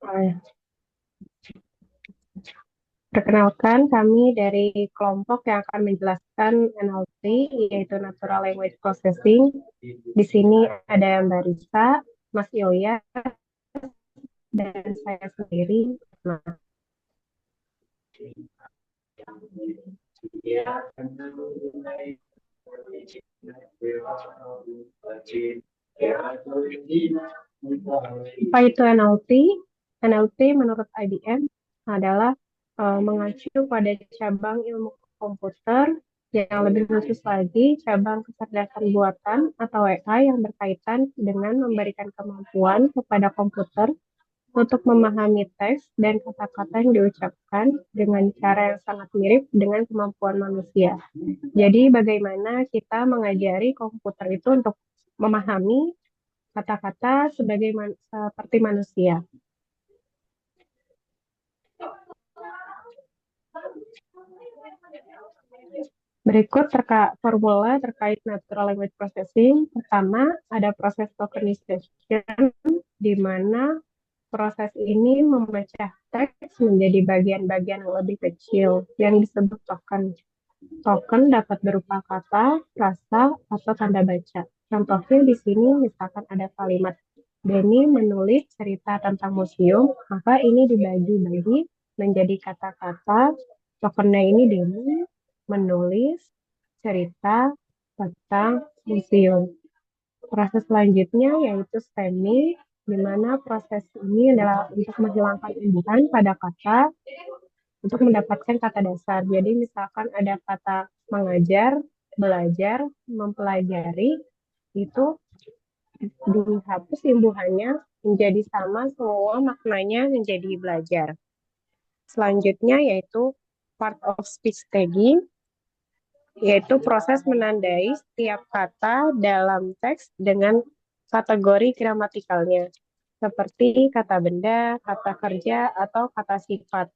Eh, Perkenalkan, kami dari kelompok yang akan menjelaskan NLP, yaitu Natural Language Processing. Di sini ada Mbak Risa, Mas Yoya, dan saya sendiri. Nah, apa itu NLP? NLP menurut IBM adalah mengacu pada cabang ilmu komputer yang lebih khusus lagi cabang kecerdasan buatan atau AI yang berkaitan dengan memberikan kemampuan kepada komputer untuk memahami teks dan kata-kata yang diucapkan dengan cara yang sangat mirip dengan kemampuan manusia. Jadi bagaimana kita mengajari komputer itu untuk memahami kata-kata seperti manusia. Berikut formula terkait natural language processing. Pertama, ada proses tokenization, di mana proses ini memecah teks menjadi bagian-bagian yang lebih kecil yang disebut token. Token dapat berupa kata, frasa, atau tanda baca. Contohnya di sini misalkan ada kalimat Denny menulis cerita tentang museum, maka ini dibagi-bagi menjadi kata-kata. Tokennya ini Denny menulis cerita tentang museum. Proses selanjutnya yaitu stemming, di mana proses ini adalah untuk menghilangkan imbuhan pada kata untuk mendapatkan kata dasar. Jadi misalkan ada kata mengajar, belajar, mempelajari, itu dihapus imbuhannya menjadi sama, semua maknanya menjadi belajar. Selanjutnya yaitu part of speech tagging, yaitu proses menandai setiap kata dalam teks dengan kategori gramatikalnya, seperti kata benda, kata kerja, atau kata sifat.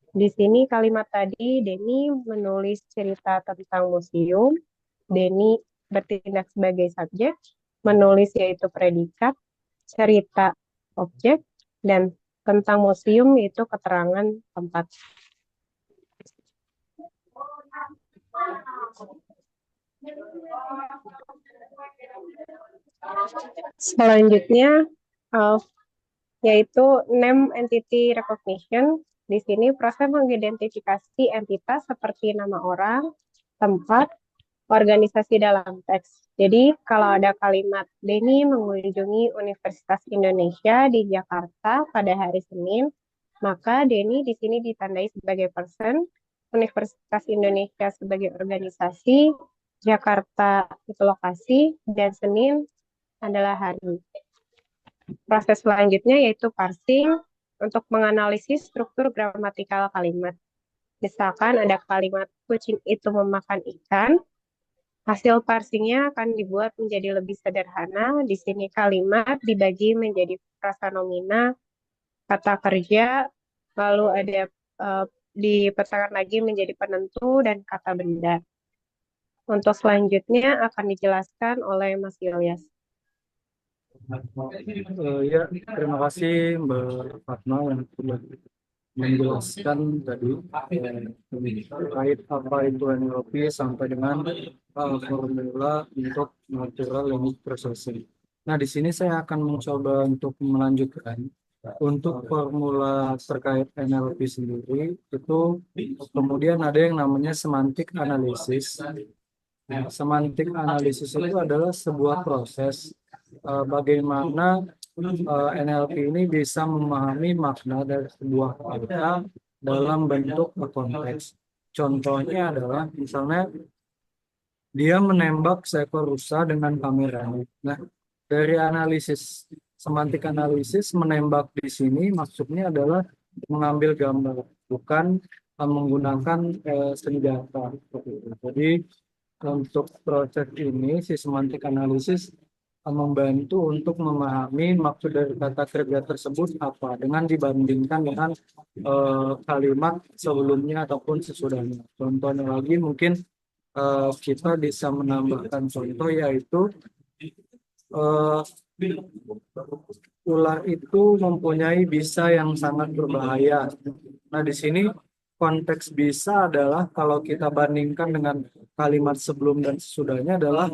Di sini kalimat tadi, Denny menulis cerita tentang museum, Denny bertindak sebagai subjek, menulis yaitu predikat, cerita objek, dan tentang museum yaitu keterangan tempat. Selanjutnya, uh, yaitu name entity recognition. Di sini proses mengidentifikasi entitas seperti nama orang, tempat, organisasi dalam teks. Jadi kalau ada kalimat Denny mengunjungi Universitas Indonesia di Jakarta pada hari Senin, maka Denny di sini ditandai sebagai person, Universitas Indonesia sebagai organisasi, Jakarta itu lokasi, dan Senin adalah hari. Proses selanjutnya yaitu parsing untuk menganalisis struktur gramatikal kalimat. Misalkan ada kalimat kucing itu memakan ikan, hasil parsingnya akan dibuat menjadi lebih sederhana. Di sini kalimat dibagi menjadi frasa nomina, kata kerja, lalu ada dipetakan lagi menjadi penentu dan kata benda. Untuk selanjutnya akan dijelaskan oleh Mas Ilyas. Ya, terima kasih Mbak Fatma yang sudah menjelaskan tadi terkait apa itu NLP sampai dengan formula untuk natural language processing. Nah, di sini saya akan mencoba untuk melanjutkan untuk formula terkait NLP sendiri itu kemudian ada yang namanya semantik analisis. Nah, semantik analisis itu adalah sebuah proses bagaimana NLP ini bisa memahami makna dari sebuah kata dalam bentuk konteks. Contohnya adalah misalnya dia menembak seekor rusa dengan kameranya. Nah, dari analisis semantik analisis menembak di sini maksudnya adalah mengambil gambar, bukan menggunakan senjata. Jadi untuk proses ini si semantik analisis membantu untuk memahami maksud dari kata kerja tersebut apa dengan dibandingkan dengan kalimat sebelumnya ataupun sesudahnya. Contohnya lagi mungkin kita bisa menambahkan contoh yaitu eh, ular itu mempunyai bisa yang sangat berbahaya. Nah, di sini konteks bisa adalah kalau kita bandingkan dengan kalimat sebelum dan sesudahnya adalah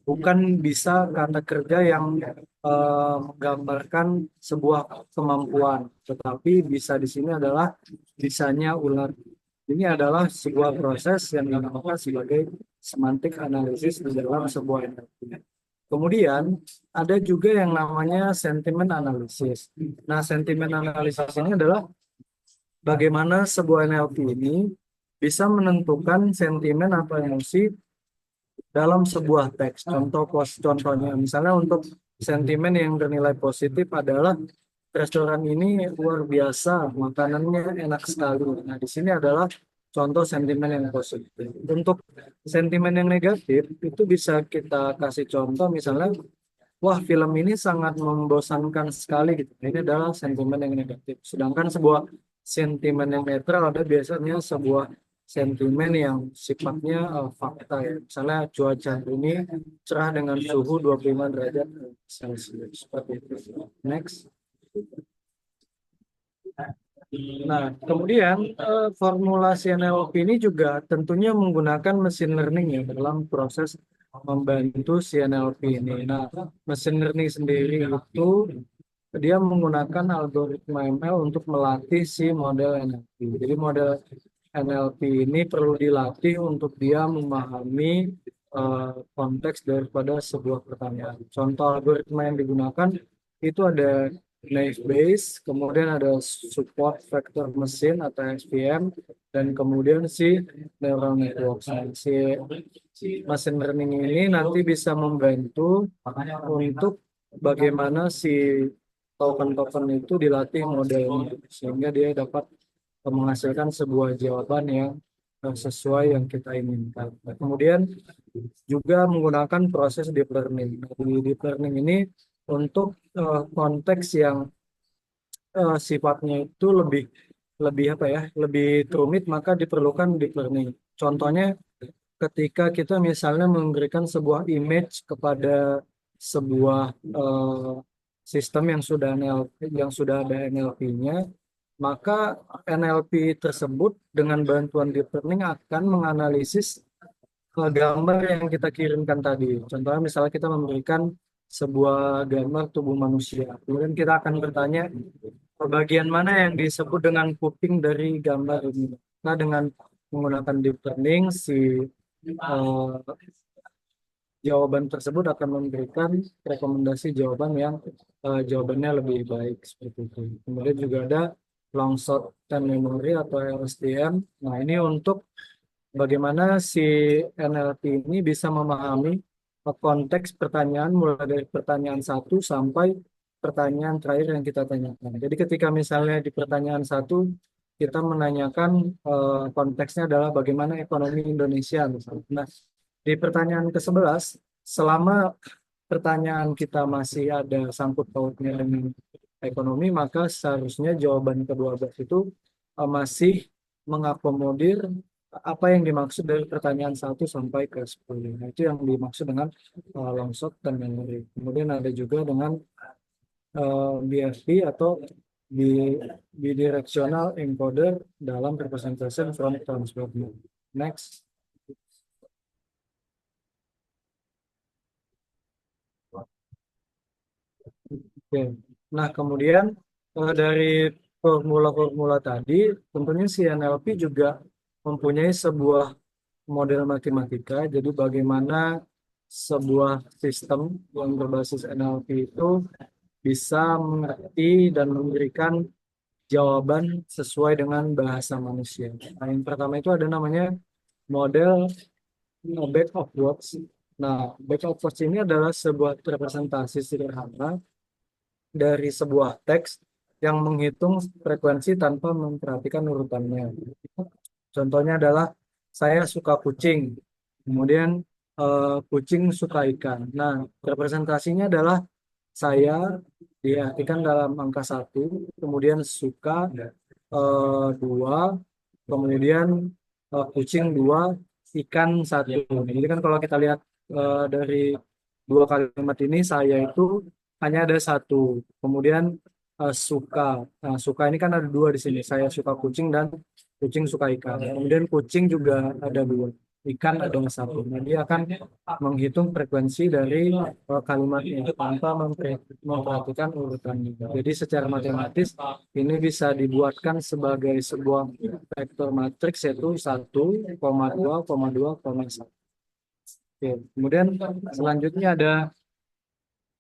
bukan bisa kata kerja yang menggambarkan sebuah kemampuan, tetapi bisa di sini adalah bisanya ular. Ini adalah sebuah proses yang dinamakan sebagai semantik analisis di dalam sebuah NLP. Kemudian ada juga yang namanya sentimen analisis. Nah, sentimen analisis ini adalah bagaimana sebuah NLP ini bisa menentukan sentimen atau emosi dalam sebuah teks. Contohnya, misalnya untuk sentimen yang bernilai positif adalah restoran ini luar biasa, makanannya enak sekali. Nah, di sini adalah contoh sentimen yang positif. Untuk sentimen yang negatif itu bisa kita kasih contoh misalnya, wah, film ini sangat membosankan sekali gitu. Ini adalah sentimen yang negatif. Sedangkan sebuah sentimen yang netral ada biasanya sebuah sentimen yang sifatnya fakta ya. Misalnya cuaca hari ini cerah dengan suhu 25 derajat Celcius. Seperti itu. Next. Nah, kemudian formulasi NLP ini juga tentunya menggunakan mesin learning ya dalam proses membantu si NLP ini. Nah, mesin learning sendiri itu dia menggunakan algoritma ML untuk melatih si model NLP. Jadi model NLP ini perlu dilatih untuk dia memahami konteks daripada sebuah pertanyaan. Contoh algoritma yang digunakan itu ada Naive Bayes, kemudian ada Support Vector Machine atau SVM, dan kemudian si Neural Network. Si machine learning ini nanti bisa membantu untuk bagaimana si token-token itu dilatih modelnya, sehingga dia dapat menghasilkan sebuah jawaban yang sesuai yang kita inginkan. Nah, kemudian juga menggunakan proses deep learning. Nah, di deep learning ini untuk konteks yang sifatnya itu lebih lebih apa ya, lebih rumit, maka diperlukan deep learning. Contohnya ketika kita misalnya memberikan sebuah image kepada sebuah sistem yang sudah ada NLP-nya, maka NLP tersebut dengan bantuan deep learning akan menganalisis gambar yang kita kirimkan tadi. Contohnya misalnya kita memberikan sebuah gambar tubuh manusia. Kemudian kita akan bertanya, bagian mana yang disebut dengan kuping dari gambar ini. Nah, dengan menggunakan deep learning, si eh, jawaban tersebut akan memberikan rekomendasi jawaban yang jawabannya lebih baik seperti itu. Kemudian juga ada long short term memory atau LSTM. Nah, ini untuk bagaimana si NLP ini bisa memahami konteks pertanyaan mulai dari pertanyaan satu sampai pertanyaan terakhir yang kita tanyakan. Jadi ketika misalnya di pertanyaan satu kita menanyakan konteksnya adalah bagaimana ekonomi Indonesia misalnya. Nah, di pertanyaan ke-11, selama pertanyaan kita masih ada sangkut pautnya dengan ekonomi, maka seharusnya jawaban ke-12 itu masih mengakomodir apa yang dimaksud dari pertanyaan 1 sampai ke 10. Nah, itu yang dimaksud dengan long short dan memory. Kemudian ada juga dengan BFD atau bidirectional encoder dalam representation from transformer. Next. Oke. Nah, kemudian dari formula-formula tadi, tentunya si NLP juga mempunyai sebuah model matematika. Jadi bagaimana sebuah sistem yang berbasis NLP itu bisa mengerti dan memberikan jawaban sesuai dengan bahasa manusia. Nah, yang pertama itu ada namanya model back of words. Nah, back of words ini adalah sebuah representasi sederhana dari sebuah teks yang menghitung frekuensi tanpa memperhatikan urutannya. Contohnya adalah saya suka kucing, kemudian kucing suka ikan. Nah, representasinya adalah saya diartikan dalam angka 1, kemudian suka 2, kemudian kucing 2, ikan 1. Jadi kan kalau kita lihat dari dua kalimat ini, saya itu hanya ada satu. Kemudian suka. Nah, suka ini kan ada dua di sini. Saya suka kucing dan kucing suka ikan. Kemudian kucing juga ada dua. Ikan ada satu. Nah, dia akan menghitung frekuensi dari kalimatnya tanpa memperhatikan urutannya. Jadi secara matematis ini bisa dibuatkan sebagai sebuah vektor matriks yaitu 1,2,2,1. Oke. Kemudian selanjutnya ada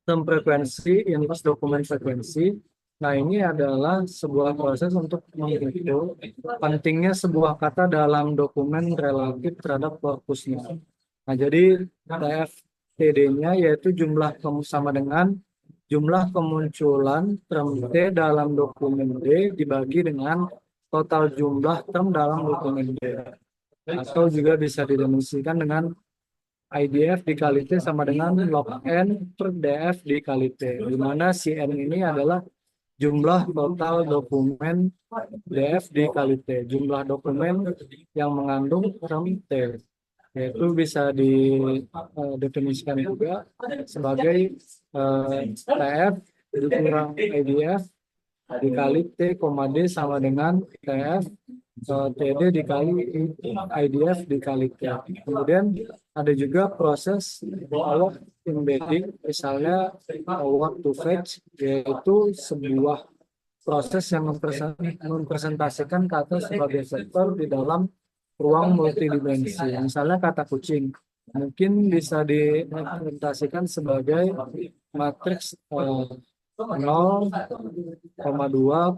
term frekuensi, inverse dokumen frekuensi. Nah, ini adalah sebuah proses untuk menghitung pentingnya sebuah kata dalam dokumen relatif terhadap korpusnya. Nah, jadi TFTD-nya yaitu jumlah sama dengan jumlah kemunculan term T dalam dokumen D dibagi dengan total jumlah term dalam dokumen D. Atau juga bisa didefinisikan dengan IDF dikali T sama dengan log N per DF dikali T. Di mana si N ini adalah jumlah total dokumen DF dikali T. Jumlah dokumen yang mengandung term T. Yaitu bisa didefinisikan juga sebagai TF dikurang IDF dikali T, D sama dengan TF TD dikali IDF dikali T. Kemudian ada juga proses awak embedding, misalnya awak to fetch, yaitu sebuah proses yang mempresentasikan kata sebagai vektor di dalam ruang multidimensi. Misalnya kata kucing, mungkin bisa direpresentasikan sebagai matriks 0,2,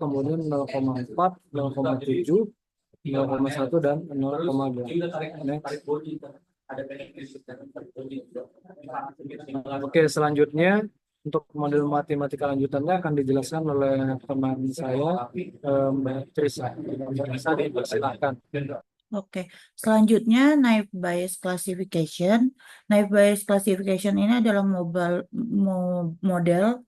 kemudian 0,4, 0,7, 0,1 dan 0,2. Oke, selanjutnya untuk model matematika lanjutannya akan dijelaskan oleh teman saya, Mbak Trisa. Bisa dipersilakan. Oke, selanjutnya naive Bayes classification. Naive Bayes classification ini adalah model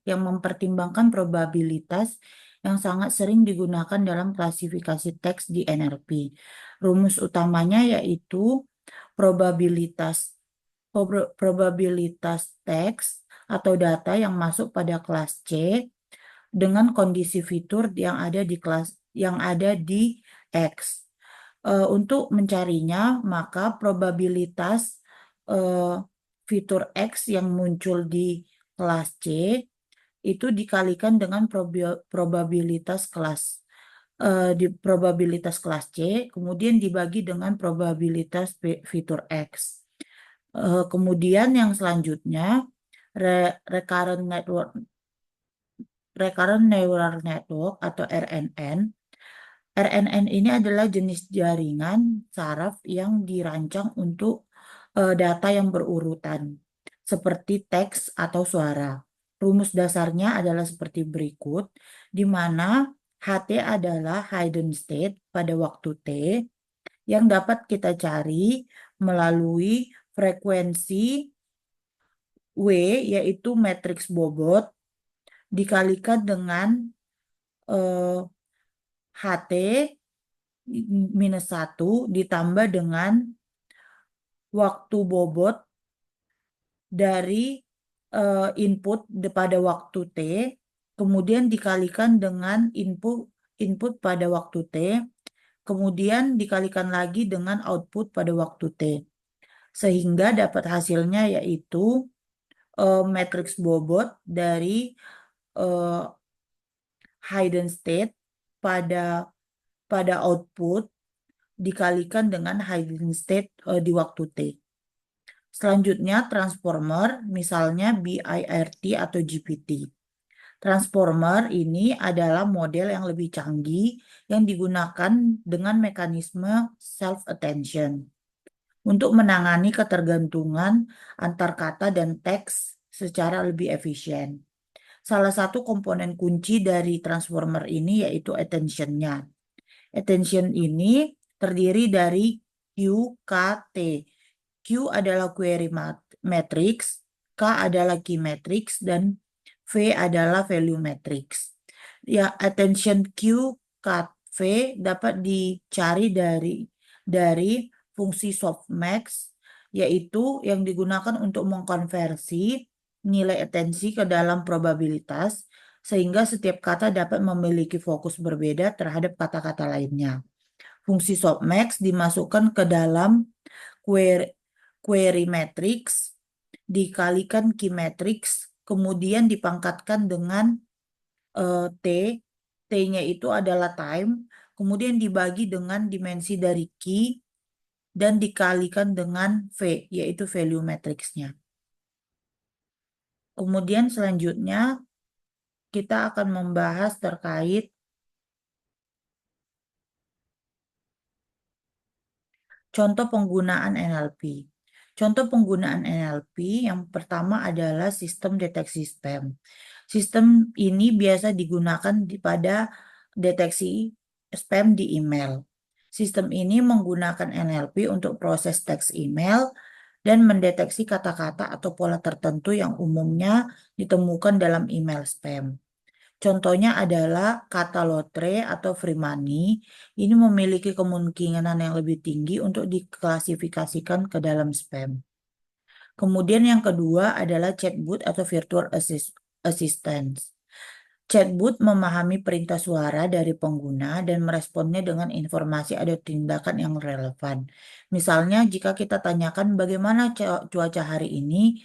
yang mempertimbangkan probabilitas yang sangat sering digunakan dalam klasifikasi teks di NLP. Rumus utamanya yaitu probabilitas teks atau data yang masuk pada kelas C dengan kondisi fitur yang ada di X. Untuk mencarinya, maka probabilitas fitur X yang muncul di kelas C itu dikalikan dengan probabilitas kelas C, kemudian dibagi dengan probabilitas fitur X. Kemudian yang selanjutnya recurrent neural network atau RNN. RNN ini adalah jenis jaringan saraf yang dirancang untuk data yang berurutan, seperti teks atau suara. Rumus dasarnya adalah seperti berikut, di mana HT adalah hidden state pada waktu T, yang dapat kita cari melalui frekuensi W, yaitu matriks bobot, dikalikan dengan HT minus 1 ditambah dengan waktu bobot dari input pada waktu T, kemudian dikalikan dengan input pada waktu T, kemudian dikalikan lagi dengan output pada waktu T. Sehingga dapat hasilnya yaitu matriks bobot dari hidden state pada output dikalikan dengan hidden state di waktu T. Selanjutnya transformer, misalnya BIRT atau GPT. Transformer ini adalah model yang lebih canggih yang digunakan dengan mekanisme self-attention untuk menangani ketergantungan antar kata dan teks secara lebih efisien. Salah satu komponen kunci dari transformer ini yaitu attention-nya. Attention ini terdiri dari Q, K, T. Q adalah query matrix, K adalah key matrix, dan V adalah value matrix. Ya, attention Q, K, V dapat dicari dari fungsi softmax, yaitu yang digunakan untuk mengkonversi nilai atensi ke dalam probabilitas sehingga setiap kata dapat memiliki fokus berbeda terhadap kata-kata lainnya. Fungsi softmax dimasukkan ke dalam query matrix, dikalikan key matrix, kemudian dipangkatkan dengan T. T-nya itu adalah time, kemudian dibagi dengan dimensi dari key, dan dikalikan dengan V, yaitu value matrixnya. Kemudian selanjutnya kita akan membahas terkait contoh penggunaan NLP. Contoh penggunaan NLP yang pertama adalah sistem deteksi spam. Sistem ini biasa digunakan pada deteksi spam di email. Sistem ini menggunakan NLP untuk proses teks email dan mendeteksi kata-kata atau pola tertentu yang umumnya ditemukan dalam email spam. Contohnya adalah kata lotre atau free money. Ini memiliki kemungkinan yang lebih tinggi untuk diklasifikasikan ke dalam spam. Kemudian yang kedua adalah chatbot atau virtual assistant. Chatbot memahami perintah suara dari pengguna dan meresponnya dengan informasi atau tindakan yang relevan. Misalnya, jika kita tanyakan bagaimana cuaca hari ini,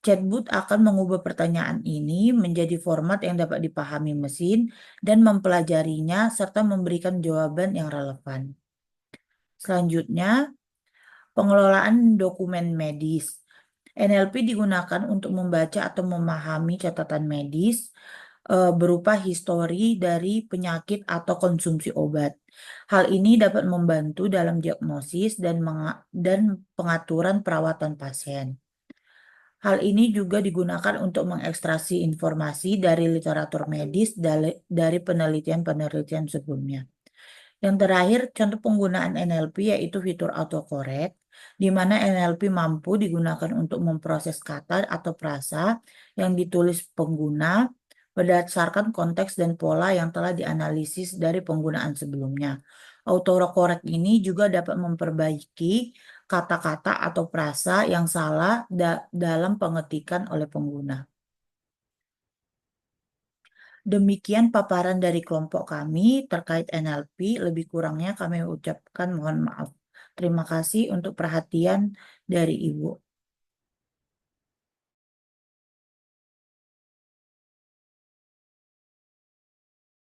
chatbot akan mengubah pertanyaan ini menjadi format yang dapat dipahami mesin dan mempelajarinya serta memberikan jawaban yang relevan. Selanjutnya, pengelolaan dokumen medis. NLP digunakan untuk membaca atau memahami catatan medis berupa histori dari penyakit atau konsumsi obat. Hal ini dapat membantu dalam diagnosis dan pengaturan perawatan pasien. Hal ini juga digunakan untuk mengekstraksi informasi dari literatur medis dari penelitian-penelitian sebelumnya. Yang terakhir, contoh penggunaan NLP yaitu fitur autocorrect, di mana NLP mampu digunakan untuk memproses kata atau frasa yang ditulis pengguna berdasarkan konteks dan pola yang telah dianalisis dari penggunaan sebelumnya. Autocorrect ini juga dapat memperbaiki kata-kata atau frasa yang salah dalam pengetikan oleh pengguna. Demikian paparan dari kelompok kami terkait NLP. Lebih kurangnya kami ucapkan mohon maaf. Terima kasih untuk perhatian dari Ibu.